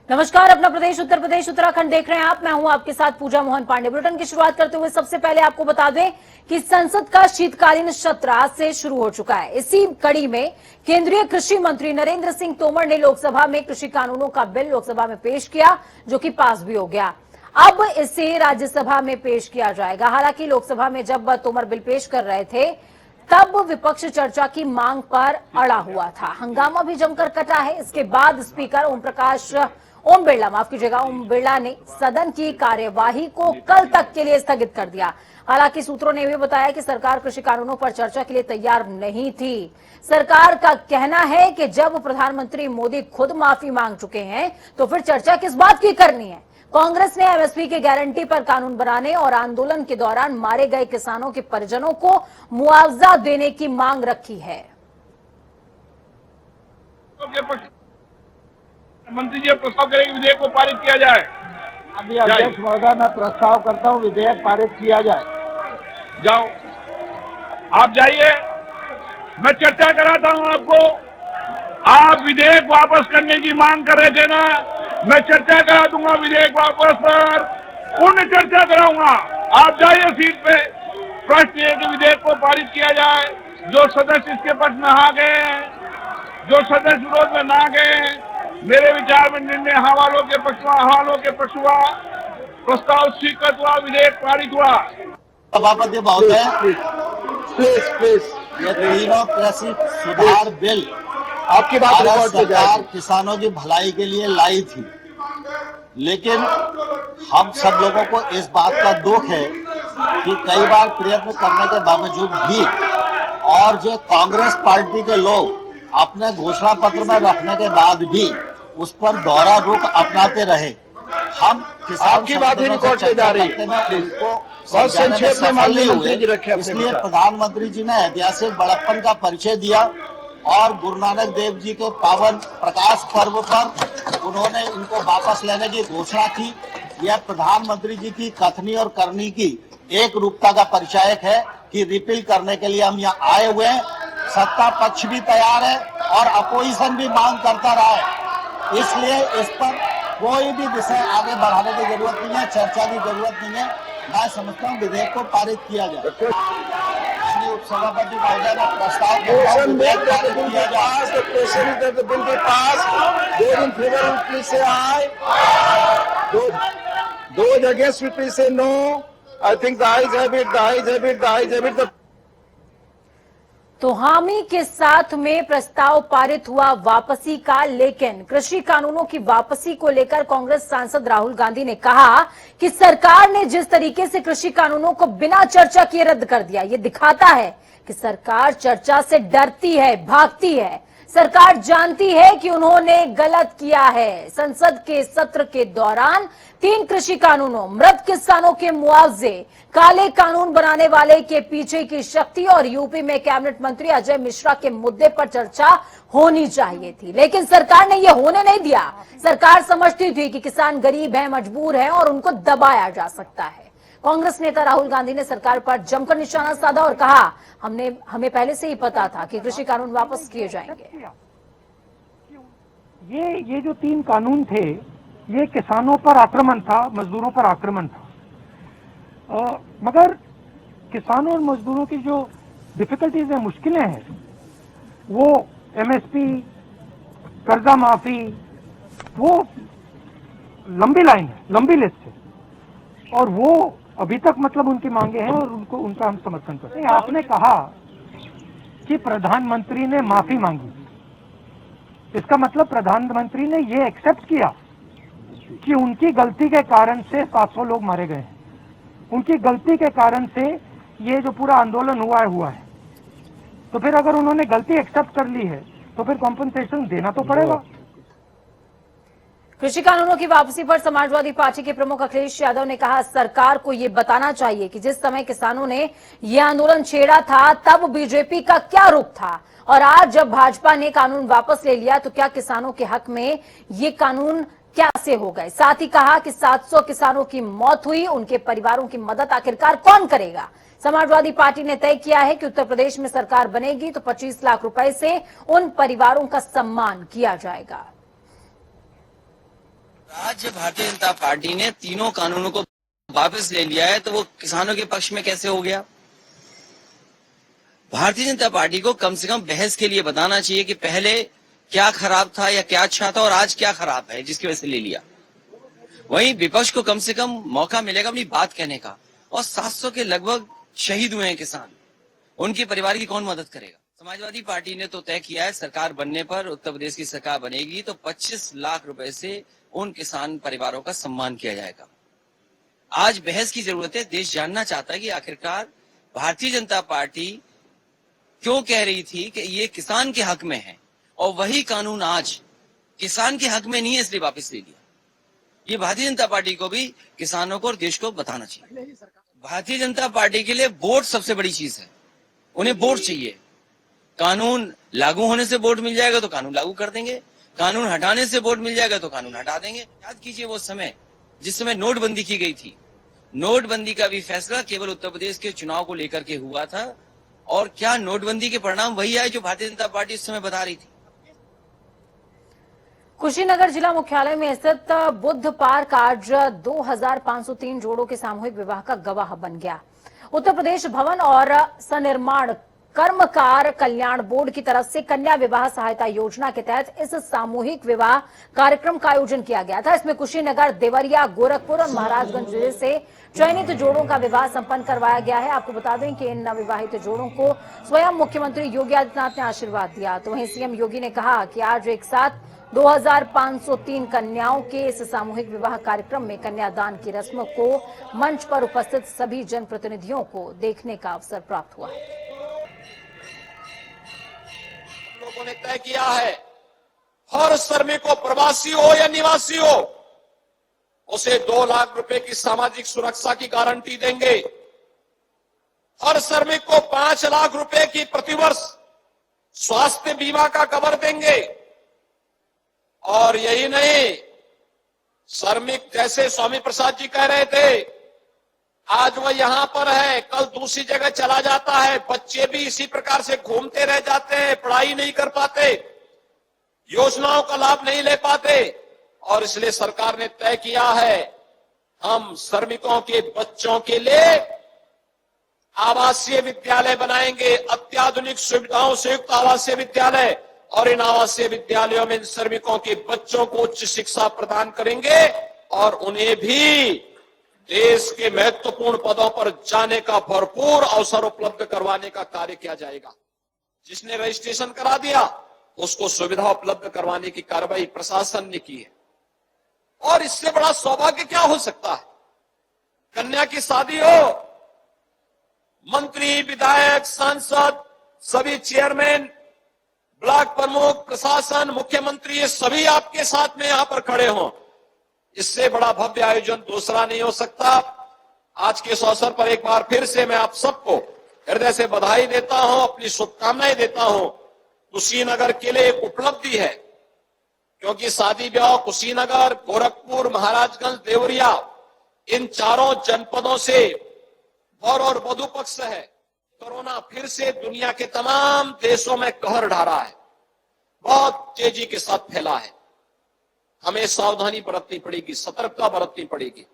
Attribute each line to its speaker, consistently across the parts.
Speaker 1: नमस्कार, अपना प्रदेश उत्तर प्रदेश उत्तराखंड देख रहे हैं आप। मैं हूं आपके साथ पूजा मोहन पांडे। बुलेटिन की शुरुआत करते हुए सबसे पहले आपको बता दें कि संसद का शीतकालीन सत्र आज से शुरू हो चुका है। इसी कड़ी में केंद्रीय कृषि मंत्री नरेंद्र सिंह तोमर ने लोकसभा में कृषि कानूनों का बिल लोकसभा में पेश किया, जो कि पास भी हो गया। अब इसे राज्यसभा में पेश किया जाएगा। हालांकि लोकसभा में जब तोमर बिल पेश कर रहे थे तब विपक्ष चर्चा की मांग पर अड़ा हुआ था। हंगामा भी जमकर कटा है। इसके बाद स्पीकर ओम बिरला ने सदन की कार्यवाही को कल तक के लिए स्थगित कर दिया। हालांकि सूत्रों ने भी बताया कि सरकार कृषि कानूनों पर चर्चा के लिए तैयार नहीं थी। सरकार का कहना है कि जब प्रधानमंत्री मोदी खुद माफी मांग चुके हैं तो फिर चर्चा किस बात की करनी है। कांग्रेस ने एमएसपी की गारंटी पर कानून बनाने और आंदोलन के दौरान मारे गए किसानों के परिजनों को मुआवजा देने की मांग रखी है।
Speaker 2: मंत्री जी प्रस्ताव करें कि विधेयक को पारित किया जाए।
Speaker 3: अभी अध्यक्ष महोदय, मैं प्रस्ताव करता हूं विधेयक पारित किया जाए।
Speaker 2: जाओ, आप जाइए, मैं चर्चा कराता हूं आपको। आप विधेयक वापस करने की मांग कर रहे थे ना, मैं चर्चा करा दूंगा विधेयक वापस पर, पूर्ण चर्चा कराऊंगा। आप जाइए सीट पे। प्रश्न ये कि विधेयक को पारित किया जाए। जो सदस्य इसके पक्ष में आ गए हैं, जो सदस्य विरोध में ना गए, मेरे विचार में निर्णय हवालों के पक्ष हुआ, प्रस्ताव स्वीकृत हुआ, विधेयक पारित हुआ।
Speaker 4: सभापति महोदय, प्लीज ये तीनों कृषि सुधार बिल
Speaker 3: आपकी बात
Speaker 4: भारत सरकार किसानों की भलाई के लिए लाई थी, लेकिन हम सब लोगों को इस बात का दुख है कि कई बार प्रयत्न करने के बावजूद भी और जो कांग्रेस पार्टी के लोग अपने घोषणा पत्र में रखने के बाद भी उस पर दोहरा रुख अपनाते रहे। हम किसान
Speaker 3: की बात ही कोर्ट से जा रही है,
Speaker 4: उनको
Speaker 3: बहुत संक्षेप में माननीय मंत्री जी रखे।
Speaker 4: इसलिए प्रधानमंत्री जी ने ऐतिहासिक बड़प्पन का परिचय दिया और गुरु नानक देव जी के पावन प्रकाश पर्व पर उन्होंने इनको वापस लेने की घोषणा की। यह प्रधानमंत्री जी की कथनी और करनी की एक रूपता का परिचायक है कि रिपील करने के लिए हम यहाँ आए हुए हैं। सत्ता पक्ष भी तैयार है और अपोजिशन भी मांग करता रहा है, इसलिए इस पर कोई भी विषय आगे बढ़ाने की जरूरत नहीं है, चर्चा की जरूरत नहीं है। मैं समझता हूँ विधेयक को पारित किया जाए। उपसभापति महोदय ने प्रस्ताव किया
Speaker 1: जाए। तो हामी के साथ में प्रस्ताव पारित हुआ वापसी का, लेकिन कृषि कानूनों की वापसी को लेकर कांग्रेस सांसद राहुल गांधी ने कहा कि सरकार ने जिस तरीके से कृषि कानूनों को बिना चर्चा किए रद्द कर दिया, ये दिखाता है कि सरकार चर्चा से डरती है, भागती है। सरकार जानती है कि उन्होंने गलत किया है। संसद के सत्र के दौरान 3 कृषि कानूनों, मृत किसानों के मुआवजे, काले कानून बनाने वाले के पीछे की शक्ति और यूपी में कैबिनेट मंत्री अजय मिश्रा के मुद्दे पर चर्चा होनी चाहिए थी, लेकिन सरकार ने यह होने नहीं दिया। सरकार समझती थी कि किसान गरीब हैं, मजबूर हैं और उनको दबाया जा सकता है। कांग्रेस नेता राहुल गांधी ने सरकार पर जमकर निशाना साधा और कहा, हमें पहले से ही पता था कि कृषि कानून वापस किए जाएंगे।
Speaker 5: ये जो 3 कानून थे, ये किसानों पर आक्रमण था, मजदूरों पर आक्रमण था। मगर किसानों और मजदूरों की जो डिफिकल्टीज है, मुश्किलें हैं, वो एमएसपी, कर्जा माफी, वो लंबी लाइन है, लंबी लिस्ट है, और वो अभी तक मतलब उनकी मांगे हैं और उनका हम समर्थन करते हैं। आपने कहा कि प्रधानमंत्री ने माफी मांगी, इसका मतलब प्रधानमंत्री ने ये एक्सेप्ट किया कि उनकी गलती के कारण से 700 लोग मारे गए हैं, उनकी गलती के कारण से ये जो पूरा आंदोलन हुआ है। तो फिर अगर उन्होंने गलती एक्सेप्ट कर ली है तो फिर कॉम्पनसेशन देना तो पड़ेगा।
Speaker 1: कृषि कानूनों की वापसी पर समाजवादी पार्टी के प्रमुख अखिलेश यादव ने कहा, सरकार को यह बताना चाहिए कि जिस समय किसानों ने यह आंदोलन छेड़ा था तब बीजेपी का क्या रुख था, और आज जब भाजपा ने कानून वापस ले लिया तो क्या किसानों के हक में ये कानून कैसे हो गए। साथ ही कहा कि 700 किसानों की मौत हुई, उनके परिवारों की मदद आखिरकार कौन करेगा। समाजवादी पार्टी ने तय किया है कि उत्तर प्रदेश में सरकार बनेगी तो 25 लाख रुपए से उन परिवारों का सम्मान किया जाएगा।
Speaker 6: आज भारतीय जनता पार्टी ने तीनों कानूनों को वापस ले लिया है तो वो किसानों के पक्ष में कैसे हो गया? भारतीय जनता पार्टी को कम से कम बहस के लिए बताना चाहिए कि पहले क्या खराब था या क्या अच्छा था और आज क्या खराब है जिसकी वजह से ले लिया। वहीं विपक्ष को कम से कम मौका मिलेगा अपनी बात कहने का। और 700 के लगभग शहीद हुए हैं किसान, उनके परिवार की कौन मदद करेगा? समाजवादी पार्टी ने तो तय किया है सरकार बनने पर, उत्तर प्रदेश की सरकार बनेगी तो 25 लाख रुपए से उन किसान परिवारों का सम्मान किया जाएगा। आज बहस की जरूरत है। देश जानना चाहता है कि आखिरकार भारतीय जनता पार्टी क्यों कह रही थी कि ये किसान के हक में है और वही कानून आज किसान के हक में नहीं है, इसलिए वापस ले लिया। ये भारतीय जनता पार्टी को भी किसानों को और देश को बताना चाहिए। भारतीय जनता पार्टी के लिए वोट सबसे बड़ी चीज है। उन्हें वोट चाहिए। कानून लागू होने से वोट मिल जाएगा तो कानून लागू कर देंगे, कानून हटाने से वोट मिल जाएगा तो कानून हटा देंगे। याद कीजिए वो समय जिस समय नोटबंदी की गई थी। नोटबंदी का भी फैसला केवल उत्तर प्रदेश के चुनाव को लेकर के हुआ था और क्या नोटबंदी के परिणाम वही आए जो भारतीय जनता पार्टी इस समय बता रही थी।
Speaker 1: कुशीनगर जिला मुख्यालय में स्थित बुद्ध पार्क आज 2503 जोड़ों के सामूहिक विवाह का गवाह बन गया। उत्तर प्रदेश भवन और सनिर्माण कर्मकार कल्याण बोर्ड की तरफ से कन्या विवाह सहायता योजना के तहत इस सामूहिक विवाह कार्यक्रम का आयोजन किया गया था। इसमें कुशीनगर, देवरिया, गोरखपुर और महाराजगंज जिले से चयनित जोड़ों का विवाह संपन्न करवाया गया है। आपको बता दें कि इन नवविवाहित जोड़ों को स्वयं मुख्यमंत्री योगी आदित्यनाथ ने आशीर्वाद दिया। तो वहीं सीएम योगी ने कहा कि आज एक साथ 2503 कन्याओं के इस सामूहिक विवाह कार्यक्रम में कन्यादान की रस्म को मंच पर उपस्थित सभी जनप्रतिनिधियों को देखने का अवसर प्राप्त हुआ है।
Speaker 7: लोगों ने तय किया है हर श्रमिक को, प्रवासी हो या निवासी हो, उसे 2 लाख रुपए की सामाजिक सुरक्षा की गारंटी देंगे। हर श्रमिक को 5 लाख रुपए की प्रतिवर्ष स्वास्थ्य बीमा का कवर देंगे। और यही नहीं, श्रमिक जैसे स्वामी प्रसाद जी कह रहे थे, आज वह यहां पर है, कल दूसरी जगह चला जाता है। बच्चे भी इसी प्रकार से घूमते रह जाते हैं, पढ़ाई नहीं कर पाते, योजनाओं का लाभ नहीं ले पाते। और इसलिए सरकार ने तय किया है हम श्रमिकों के बच्चों के लिए आवासीय विद्यालय बनाएंगे, अत्याधुनिक सुविधाओं से युक्त आवासीय विद्यालय। और इन आवासीय विद्यालयों में इन श्रमिकों के बच्चों को उच्च शिक्षा प्रदान करेंगे और उन्हें भी देश के महत्वपूर्ण पदों पर जाने का भरपूर अवसर उपलब्ध करवाने का कार्य किया जाएगा। जिसने रजिस्ट्रेशन करा दिया उसको सुविधा उपलब्ध करवाने की कार्रवाई प्रशासन ने की है। और इससे बड़ा सौभाग्य क्या हो सकता है? कन्या की शादी हो, मंत्री, विधायक, सांसद, सभी चेयरमैन, ब्लॉक प्रमुख, प्रशासन, मुख्यमंत्री, ये सभी आपके साथ में यहां पर खड़े हों। इससे बड़ा भव्य आयोजन दूसरा नहीं हो सकता। आज के इस अवसर पर एक बार फिर से मैं आप सबको हृदय से बधाई देता हूं, अपनी शुभकामनाएं देता हूं। कुशीनगर के लिए एक उपलब्धि है क्योंकि शादी ब्याह कुशीनगर, गोरखपुर, महाराजगंज, देवरिया, इन चारों जनपदों से वर और वधू पक्ष है। कोरोना फिर से दुनिया के तमाम देशों में कहर ढा रहा है, बहुत तेजी के साथ फैला है। हमें सावधानी बरतनी पड़ेगी, सतर्कता बरतनी पड़ेगी।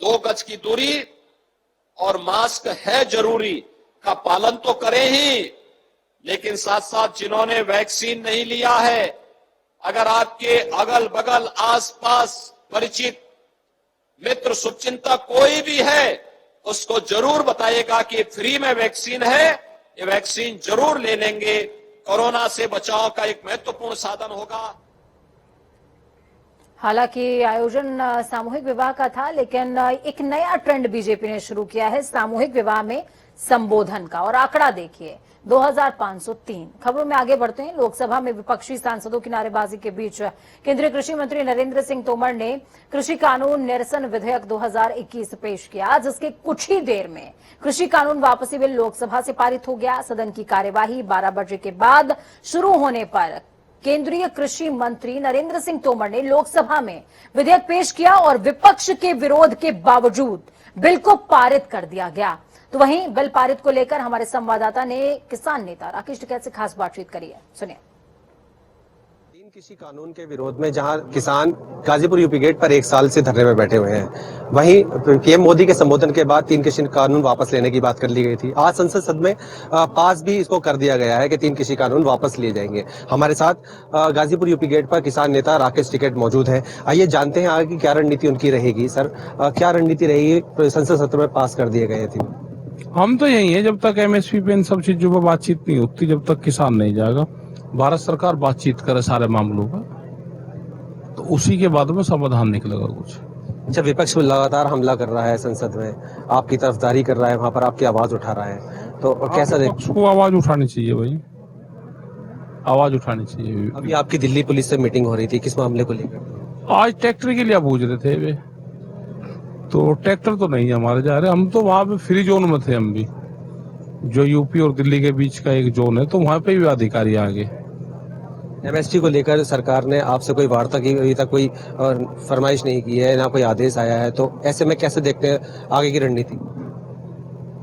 Speaker 7: 2 गज की दूरी और मास्क है जरूरी का पालन तो करें ही, लेकिन साथ साथ जिन्होंने वैक्सीन नहीं लिया है, अगर आपके अगल बगल आसपास परिचित मित्र शुभचिंतक कोई भी है, उसको जरूर बताइएगा कि फ्री में वैक्सीन है, ये वैक्सीन जरूर ले लेंगे। कोरोना से बचाव का एक महत्वपूर्ण साधन होगा।
Speaker 1: हालांकि आयोजन सामूहिक विवाह का था, लेकिन एक नया ट्रेंड बीजेपी ने शुरू किया है सामूहिक विवाह में संबोधन का। और आंकड़ा देखिए, 2503। खबरों में आगे बढ़ते हैं। लोकसभा में विपक्षी सांसदों की नारेबाजी के बीच केंद्रीय कृषि मंत्री नरेंद्र सिंह तोमर ने कृषि कानून निरसन विधेयक 2021 पेश किया, जिसके कुछ ही देर में कृषि कानून वापसी बिल लोकसभा से पारित हो गया। सदन की कार्यवाही 12 बजे के बाद शुरू होने पर केंद्रीय कृषि मंत्री नरेंद्र सिंह तोमर ने लोकसभा में विधेयक पेश किया और विपक्ष के विरोध के बावजूद बिल को पारित कर दिया गया। तो वहीं बिल पारित को लेकर हमारे संवाददाता ने किसान नेता राकेश टिकैत से खास बातचीत करी है, सुनिए।
Speaker 8: किसी कानून के विरोध में जहां किसान गाजीपुर यूपी गेट पर 1 साल से धरने में बैठे हुए हैं, वहीं पीएम मोदी के संबोधन के बाद 3 कृषि कानून वापस लेने की बात कर ली गई थी। आज संसद सदन में पास भी इसको कर दिया गया है कि 3 कृषि कानून वापस लिए जाएंगे। हमारे साथ गाजीपुर यूपी गेट पर किसान नेता राकेश टिकैत मौजूद है। आइए जानते हैं आगे की क्या रणनीति उनकी रहेगी। सर, क्या रणनीति रहेगी? संसद सत्र में पास कर दिए गए थे।
Speaker 9: हम तो यही है, जब तक एमएसपी पे इन सब चीजों पर बातचीत नहीं होती, जब तक किसान नहीं जाएगा। भारत सरकार बातचीत करे सारे मामलों का, तो उसी के बाद में समाधान निकलेगा कुछ।
Speaker 8: अच्छा, विपक्ष लगातार हमला कर रहा है संसद में, आपकी तरफदारी कर रहा है, वहां पर आपकी आवाज उठा रहा है, तो कैसा
Speaker 9: उसको आवाज उठानी चाहिए भाई, आवाज उठानी चाहिए।
Speaker 8: अभी आपकी दिल्ली पुलिस से मीटिंग हो रही थी, किस मामले को लेकर?
Speaker 9: आज ट्रैक्टर के लिए पूछ रहे थे वे, तो ट्रैक्टर तो नहीं हमारे जा रहे, हम तो वहां पे फ्री जोन में थे। हम भी जो यूपी और दिल्ली के बीच का एक जोन है, तो वहां पे भी अधिकारी आगे।
Speaker 8: एमएसपी को लेकर सरकार ने आपसे कोई वार्ता की, अभी तक कोई फरमाइश नहीं की है, ना कोई आदेश आया है, तो ऐसे में कैसे देखते हैं आगे की रणनीति?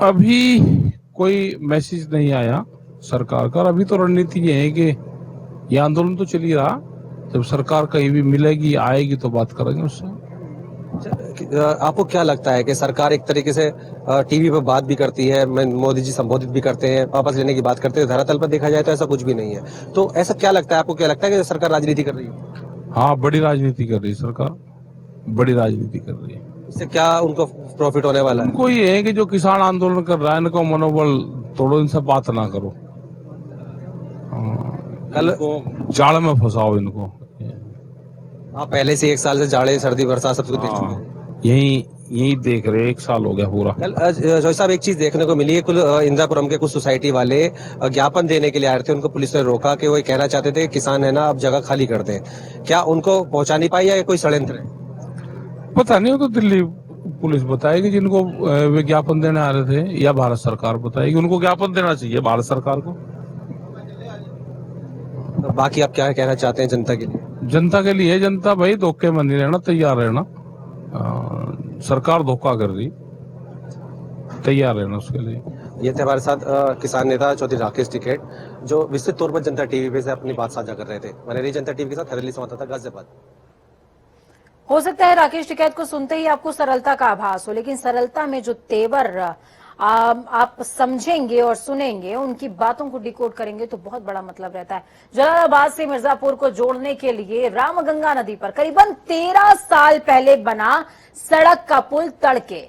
Speaker 9: अभी कोई मैसेज नहीं आया सरकार का। अभी तो रणनीति ये है कि ये आंदोलन तो चल ही रहा, जब सरकार कहीं भी मिलेगी आएगी तो बात करेंगे उससे।
Speaker 8: आपको क्या लगता है कि सरकार एक तरीके से टीवी पर बात भी करती है, मोदी जी संबोधित भी करते हैं, वापस लेने की बात करते हैं, धरातल पर देखा जाए तो ऐसा कुछ भी नहीं है, तो ऐसा क्या लगता है आपको? क्या लगता है कि सरकार राजनीति कर रही है?
Speaker 9: हाँ, बड़ी राजनीति कर रही है सरकार, बड़ी राजनीति कर रही है।
Speaker 8: इससे क्या उनको प्रॉफिट होने वाला है?
Speaker 9: उनको ये है कि जो किसान आंदोलन कर रहा है, इनको मनोबल तोड़ो, इनसे बात ना करो,
Speaker 8: कल
Speaker 9: जाड़ में फंसाओ इनको।
Speaker 8: आप पहले से 1 साल से जाड़े सर्दी बरसात सब कुछ देख चुके हैं,
Speaker 9: यही देख रहे, 1 साल हो गया पूरा।
Speaker 8: कल जोशी साहब एक चीज देखने को मिली है, कुल इंदिरापुरम के कुछ सोसाइटी वाले ज्ञापन देने के लिए आए थे, उनको पुलिस ने रोका कि वो कहना चाहते थे किसान है ना, अब जगह खाली कर दें। क्या उनको पहुंचा नहीं पाई या कोई षड्यंत्र है?
Speaker 9: पता नहीं, वो तो दिल्ली पुलिस बताएगी जिनको वे ज्ञापन देने आ रहे थे, या भारत सरकार बताएगी। उनको ज्ञापन देना चाहिए भारत सरकार को।
Speaker 8: बाकी आप क्या कहना चाहते हैं जनता के लिए?
Speaker 9: जनता के लिए, जनता भाई धोखे में नहीं रहना, तैयार रहना। सरकार धोखा कर रही, तैयार रहना उसके लिए।
Speaker 8: ये थे हमारे साथ किसान नेता चौधरी राकेश टिकैत, जो विस्तृत तौर पर जनता टीवी पे से अपनी बात साझा कर रहे थे। बने जनता टीवी के साथ हरेली संवाददाता गाजियाबाद।
Speaker 1: हो सकता है राकेश टिकैत को सुनते ही आपको सरलता का आभास हो, लेकिन सरलता में जो तेवर आप समझेंगे और सुनेंगे, उनकी बातों को डिकोड करेंगे तो बहुत बड़ा मतलब रहता है। जलालाबाद से मिर्जापुर को जोड़ने के लिए रामगंगा नदी पर करीबन 13 साल पहले बना सड़क का पुल तड़के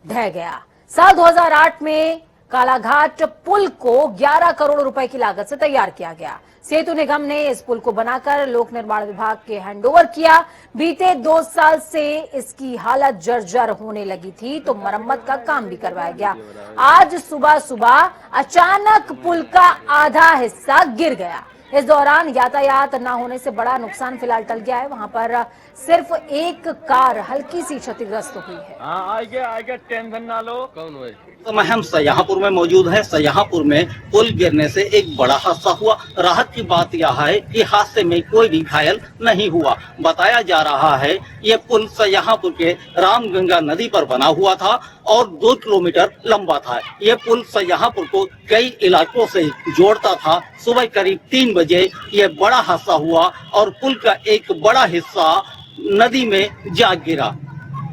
Speaker 1: ढह गया। साल 2008 में कालाघाट पुल को 11 करोड़ रुपए की लागत से तैयार किया गया। सेतु निगम ने इस पुल को बनाकर लोक निर्माण विभाग के हैंडओवर किया। बीते 2 साल से इसकी हालत जर्जर होने लगी थी, तो मरम्मत का काम भी करवाया गया। आज सुबह सुबह अचानक पुल का आधा हिस्सा गिर गया। इस दौरान यातायात न होने से बड़ा नुकसान फिलहाल टल गया है। वहां पर सिर्फ एक कार हल्की सी क्षतिग्रस्त हुई है।
Speaker 3: आगे टेंशन ना लो।
Speaker 4: तो हम सयाहपुर में मौजूद हैं। सयाहपुर में पुल गिरने से एक बड़ा हादसा हुआ। राहत की बात यह है कि हादसे में कोई भी घायल नहीं हुआ। बताया जा रहा है ये पुल सयाहपुर के रामगंगा नदी पर बना हुआ था और 2 किलोमीटर लंबा था। ये पुल सयाहपुर को कई इलाकों से जोड़ता था। सुबह करीब 3 बजे ये बड़ा हादसा हुआ और पुल का एक बड़ा हिस्सा नदी में जा गिरा।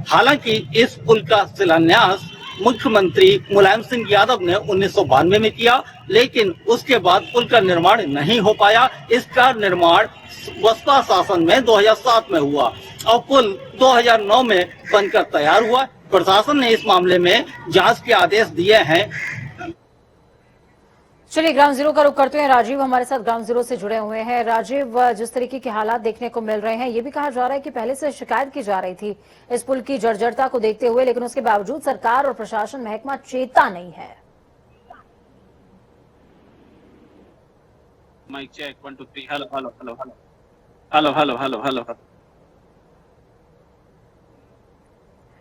Speaker 4: हालांकि इस पुल का शिलान्यास मुख्यमंत्री मुलायम सिंह यादव ने 1992 में किया, लेकिन उसके बाद पुल का निर्माण नहीं हो पाया। इसका निर्माण बसपा शासन में 2007 में हुआ और पुल 2009 में बनकर तैयार हुआ। प्रशासन ने इस मामले में जांच के आदेश दिए हैं।
Speaker 1: चलिए ग्राउंड जीरो का रुख करते हैं। राजीव हमारे साथ ग्राउंड जीरो से जुड़े हुए हैं। राजीव, जिस तरीके के हालात देखने को मिल रहे हैं, ये भी कहा जा रहा है कि पहले से शिकायत की जा रही थी इस पुल की जर्जरता को देखते हुए, लेकिन उसके बावजूद सरकार और प्रशासन महकमा चेता नहीं है।
Speaker 2: Mic check 1 2 3 hello hello hello hello hello hello hello.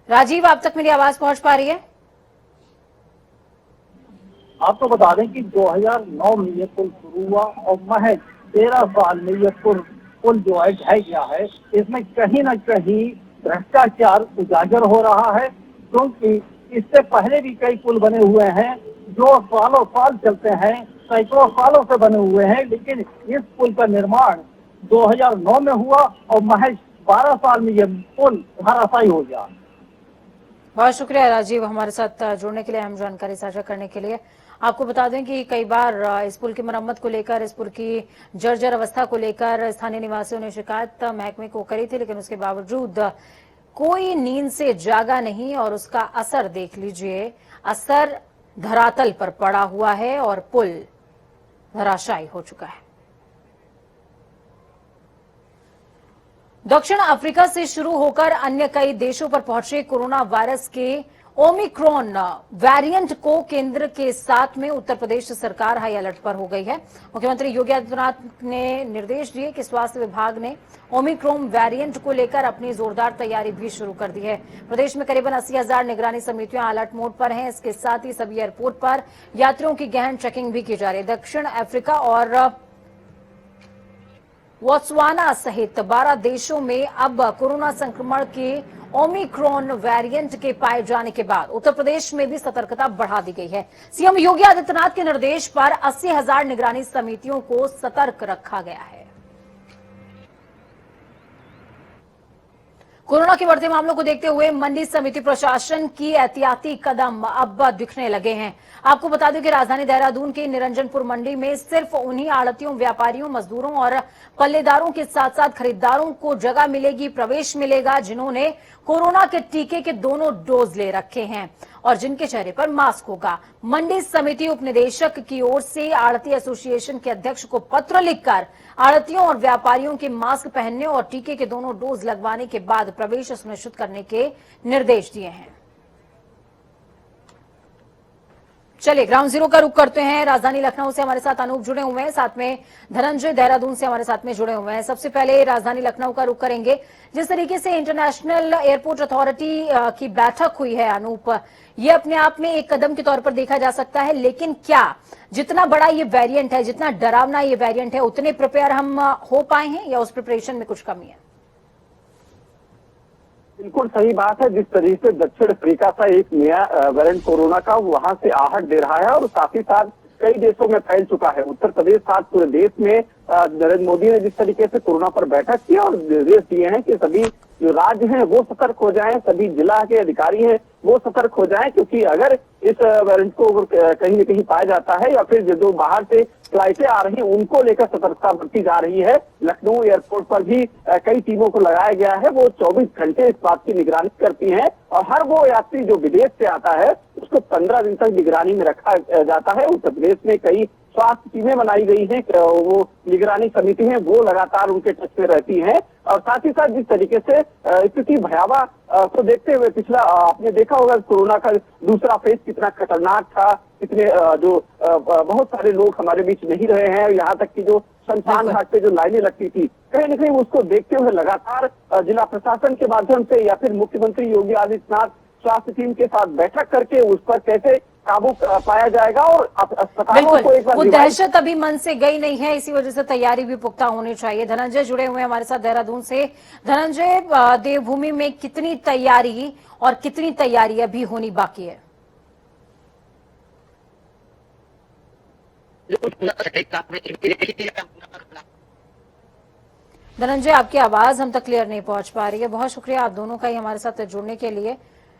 Speaker 1: Rajiv, आप तक मेरी आवाज पहुंच पा रही है?
Speaker 3: आपको बता दें कि 2009 में ये पुल शुरू हुआ और महज 13 साल में ये पुल जो है ढह गया है। इसमें कहीं न कहीं भ्रष्टाचार उजागर हो रहा है, क्योंकि इससे पहले भी कई पुल बने हुए हैं जो सालों साल चलते हैं, सैकड़ों सालों से बने हुए हैं, लेकिन इस पुल का निर्माण 2009 में हुआ और महज 12 साल में ये पुल धराशायी हो गया।
Speaker 1: बहुत शुक्रिया राजीव, हमारे साथ जुड़ने के लिए, अहम जानकारी साझा करने के लिए। आपको बता दें कि कई बार इस पुल की मरम्मत को लेकर, इस पुल की जर्जर अवस्था को लेकर स्थानीय निवासियों ने शिकायत महकमे को करी थी, लेकिन उसके बावजूद कोई नींद से जागा नहीं और उसका असर देख लीजिए, असर धरातल पर पड़ा हुआ है और पुल धराशायी हो चुका है। दक्षिण अफ्रीका से शुरू होकर अन्य कई देशों पर पहुंचे कोरोना वायरस के ओमिक्रॉन वेरिएंट को केंद्र के साथ में उत्तर प्रदेश सरकार हाई अलर्ट पर हो गई है। मुख्यमंत्री योगी आदित्यनाथ ने निर्देश दिए कि स्वास्थ्य विभाग ने ओमिक्रॉन वेरिएंट को लेकर अपनी जोरदार तैयारी भी शुरू कर दी है। प्रदेश में करीबन 80,000 निगरानी समितियां अलर्ट मोड पर हैं। इसके साथ ही सभी एयरपोर्ट पर यात्रियों की गहन चेकिंग भी की जा रही है। दक्षिण अफ्रीका और बोत्सवाना सहित 12 देशों में अब कोरोना संक्रमण के ओमिक्रॉन वेरिएंट के पाए जाने के बाद उत्तर प्रदेश में भी सतर्कता बढ़ा दी गई है। सीएम योगी आदित्यनाथ के निर्देश पर 80,000 निगरानी समितियों को सतर्क रखा गया है। कोरोना के बढ़ते मामलों को देखते हुए मंडी समिति प्रशासन की एहतियाती कदम अब दिखने लगे हैं। आपको बता दें कि राजधानी देहरादून के निरंजनपुर मंडी में सिर्फ उन्हीं आड़तियों, व्यापारियों, मजदूरों और पल्लेदारों के साथ साथ खरीदारों को जगह मिलेगी, प्रवेश मिलेगा जिन्होंने कोरोना के टीके के दोनों डोज ले रखे हैं और जिनके चेहरे पर मास्क होगा। मंडी समिति उपनिदेशक की ओर से आड़ती एसोसिएशन के अध्यक्ष को पत्र लिखकर आड़तियों और व्यापारियों के मास्क पहनने और टीके के दोनों डोज लगवाने के बाद प्रवेश सुनिश्चित करने के निर्देश दिए हैं। चलिए ग्राउंड जीरो का रुख करते हैं। राजधानी लखनऊ से हमारे साथ अनूप जुड़े हुए हैं, साथ में धनंजय देहरादून से हमारे साथ में जुड़े हुए हैं। सबसे पहले राजधानी लखनऊ का रुख करेंगे। जिस तरीके से इंटरनेशनल एयरपोर्ट अथॉरिटी की बैठक हुई है अनूप, ये अपने आप में एक कदम के तौर पर देखा जा सकता है, लेकिन क्या जितना बड़ा ये वेरिएंट है, जितना डरावना ये वेरिएंट है, उतने प्रिपेयर हम हो पाए हैं या उस प्रिपरेशन में कुछ कमी है?
Speaker 3: बिल्कुल सही बात है। जिस तरीके से दक्षिण अफ्रीका का एक नया वेरिएंट कोरोना का वहां से आहट दे रहा है और साथ ही साथ कई देशों में फैल चुका है। उत्तर प्रदेश साथ पूरे देश में नरेंद्र मोदी ने जिस तरीके से कोरोना पर बैठक की और निर्देश दिए हैं कि सभी जो राज्य हैं वो सतर्क हो जाएं, सभी जिला के अधिकारी हैं वो सतर्क हो जाएं, क्योंकि अगर इस वेरिएंट को कहीं न कहीं पाया जाता है या फिर जो बाहर से फ्लाइटें आ रही हैं उनको लेकर सतर्कता बरती जा रही है। लखनऊ एयरपोर्ट पर भी कई टीमों को लगाया गया है, वो 24 घंटे इस बात की निगरानी करती हैं और हर वो यात्री जो विदेश से आता है उसको 15 दिन तक निगरानी में रखा जाता है। उत्तर प्रदेश में कई स्वास्थ्य टीमें बनाई गई हैं, वो निगरानी समिति है वो लगातार उनके टच में रहती हैं और साथ ही साथ जिस तरीके से स्थिति भयावह को देखते हुए पिछला आपने देखा होगा कोरोना का दूसरा फेज कितना खतरनाक था, कितने बहुत सारे लोग हमारे बीच नहीं रहे हैं, यहाँ तक कि जो शमशान घाट पे जो लाइनें लगती थी कहीं न कहीं उसको देखते हुए लगातार जिला प्रशासन के माध्यम से या फिर मुख्यमंत्री योगी आदित्यनाथ स्वास्थ्य टीम के साथ बैठक करके उस पर कैसे काबू पाया जाएगा और अस्पतालों को एक बार
Speaker 1: वो दहशत अभी मन से गई नहीं है, इसी वजह से तैयारी भी पुख्ता होनी चाहिए। धनंजय जुड़े हुए हैं हमारे साथ देहरादून से। धनंजय, देवभूमि में कितनी तैयारी और कितनी तैयारी अभी होनी बाकी है? धनंजय, आपकी आवाज हम तक क्लियर नहीं पहुंच पा रही है। बहुत शुक्रिया आप दोनों का ही हमारे साथ जुड़ने के लिए,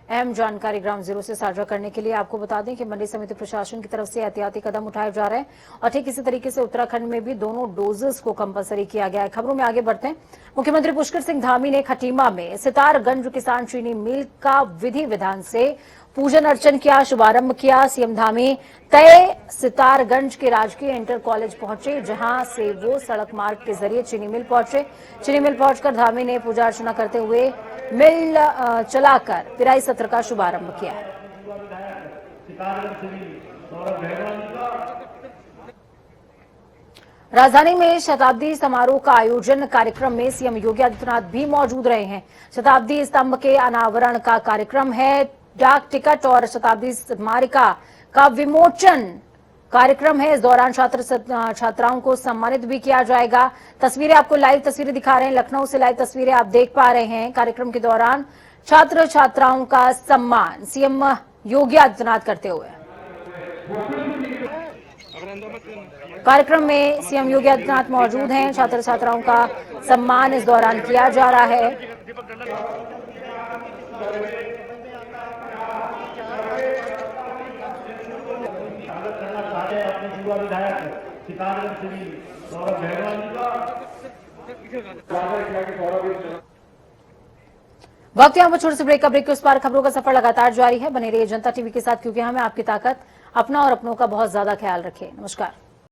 Speaker 1: अहम जानकारी ग्राउंड जीरो से साझा करने के लिए। आपको बता दें कि मंडी समिति प्रशासन की तरफ से एहतियाती कदम उठाए जा रहे हैं और ठीक इसी तरीके से उत्तराखंड में भी दोनों डोजेस को कंपलसरी किया गया है। खबरों में आगे बढ़ते हैं। मुख्यमंत्री पुष्कर सिंह धामी ने खटीमा में सितारगंज किसान चीनी मिल का विधि विधान से पूजन अर्चन किया, शुभारंभ किया। सीएम धामी तय सितारगंज के राजकीय इंटर कॉलेज पहुंचे, जहां से वो सड़क मार्ग के जरिए चीनी मिल पहुंचे। चीनी मिल पहुंचकर धामी ने पूजा अर्चना करते हुए मिल चलाकर पिराई सत्र का शुभारंभ किया है। राजधानी में शताब्दी समारोह का आयोजन कार्यक्रम में सीएम योगी आदित्यनाथ भी मौजूद रहे हैं। शताब्दी स्तंभ के अनावरण का कार्यक्रम है, डाक टिकट और शताब्दी स्मारिका का विमोचन कार्यक्रम है। इस दौरान छात्राओं को सम्मानित भी किया जाएगा। तस्वीरें आपको लाइव तस्वीरें दिखा रहे हैं, लखनऊ से लाइव तस्वीरें आप देख पा रहे हैं। कार्यक्रम के दौरान छात्र छात्राओं का सम्मान सीएम योगी आदित्यनाथ करते हुए। कार्यक्रम में सीएम योगी आदित्यनाथ मौजूद हैं। छात्र छात्राओं का सम्मान इस दौरान किया जा रहा है। वक्त यहाँ पर छोटे से ब्रेक का ब्रेक के उस पार खबरों का सफर लगातार जारी है। बने रहिए जनता टीवी के साथ, क्योंकि हमें आपकी ताकत, अपना और अपनों का बहुत ज्यादा ख्याल रखें। नमस्कार।